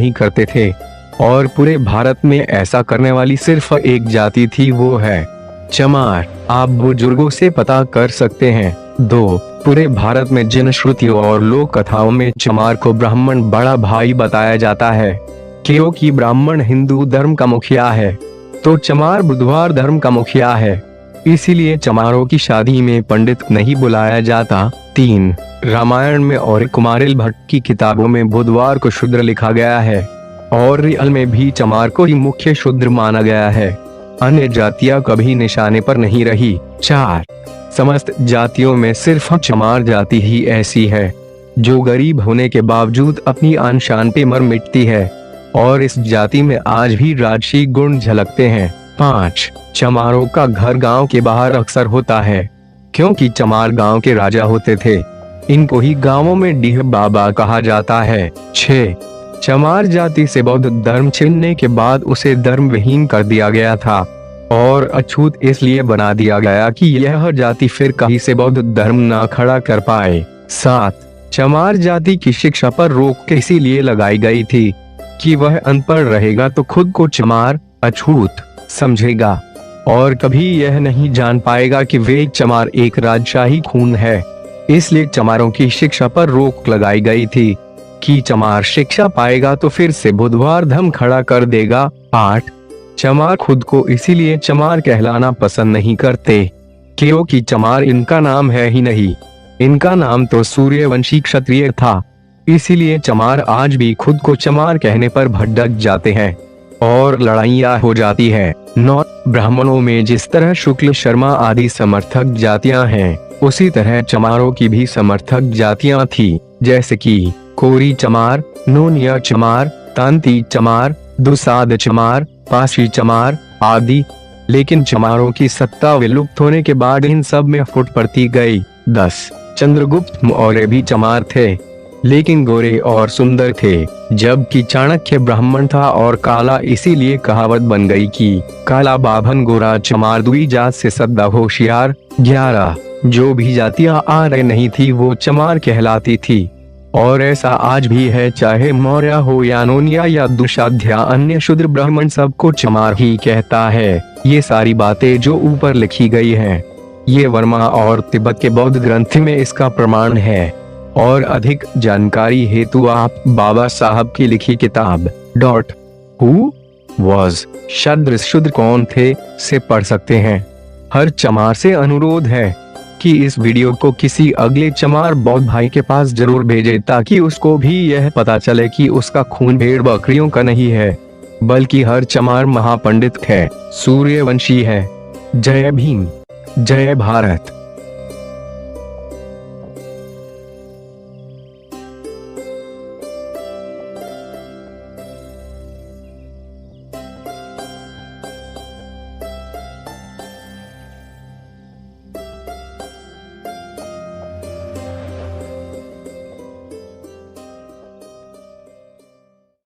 नहीं करते थे और पूरे भारत में ऐसा करने वाली सिर्फ एक जाति थी, वो है चमार। आप बुजुर्गों से पता कर सकते हैं। 2. पूरे भारत में जिन श्रुतियों और लोक कथाओं में चमार को ब्राह्मण बड़ा भाई बताया जाता है, क्योंकि ब्राह्मण हिंदू धर्म का मुखिया है, तो चमार बुधवार धर्म का मुखिया है, इसीलिए चमारों की शादी में पंडित नहीं बुलाया जाता। 3. रामायण में और कुमारिल भट्ट की किताबों में बुधवार को शूद्र लिखा गया है और रियल में भी चमार को ही मुख्य शूद्र माना गया है। अन्य जातियां कभी निशाने पर नहीं रही। 4. समस्त जातियों में सिर्फ चमार जाति ही ऐसी है जो गरीब होने के बावजूद अपनी आन शान पे मर मिटती है और इस जाति में आज भी राजसी गुण झलकते हैं। 5. चमारों का घर गांव के बाहर अक्सर होता है, क्योंकि चमार गांव के राजा होते थे। इनको ही गांवों में डीह बाबा कहा जाता है। 6. चमार जाति से बौद्ध धर्म छीनने के बाद उसे धर्म विहीन कर दिया गया था और अछूत इसलिए बना दिया गया कि यह जाति फिर कहीं से बौद्ध धर्म ना खड़ा कर पाए। 7. चमार जाति की शिक्षा पर रोक इसीलिए लगाई गई थी कि वह अनपढ़ रहेगा तो खुद को चमार अछूत समझेगा और कभी यह नहीं जान पाएगा कि वे चमार एक राजशाही खून है। इसलिए चमारों की शिक्षा पर रोक लगाई गई थी कि चमार शिक्षा पाएगा तो फिर से बुधवार धर्म खड़ा कर देगा। 8. चमार खुद को इसीलिए चमार कहलाना पसंद नहीं करते क्योंकि चमार इनका नाम है ही नहीं, इनका नाम तो सूर्यवंशी क्षत्रिय था, इसीलिए चमार आज भी खुद को चमार कहने पर भड़क जाते हैं और लड़ाइयाँ हो जाती है। 9. ब्राह्मणों में जिस तरह शुक्ल शर्मा आदि समर्थक जातियां हैं, उसी तरह चमारों की भी समर्थक जातियां थी, जैसे कि कोरी चमार, नोनिया चमार, तांती चमार, दुसाद चमार, पाशी चमार आदि। लेकिन चमारों की सत्ता विलुप्त होने के बाद इन सब में फुट पड़ती गई। 10. चंद्रगुप्त मौर्य भी चमार थे, लेकिन गोरे और सुंदर थे, जबकि चाणक्य ब्राह्मण था और काला, इसीलिए कहावत बन गई कि काला बाभन गोरा चमार दुई जात से सदा होशियार। 11. जो भी जातियां आ रही नहीं थी वो चमार कहलाती थी और ऐसा आज भी है, चाहे मौर्य हो या नोनिया या दुशाध्या, अन्य शूद्र ब्राह्मण सबको चमार ही कहता है। ये सारी बातें जो ऊपर लिखी गई हैं, ये वर्मा और तिब्बत के बौद्ध ग्रंथ में इसका प्रमाण है और अधिक जानकारी हेतु आप बाबा साहब की लिखी किताब हु वॉज शूद्र कौन थे से पढ़ सकते हैं। हर चमार से अनुरोध है कि इस वीडियो को किसी अगले चमार बौद्ध भाई के पास जरूर भेजे ताकि उसको भी यह पता चले कि उसका खून भेड़ बकरियों का नहीं है, बल्कि हर चमार महापंडित है, सूर्यवंशी है। जय भीम, जय भारत।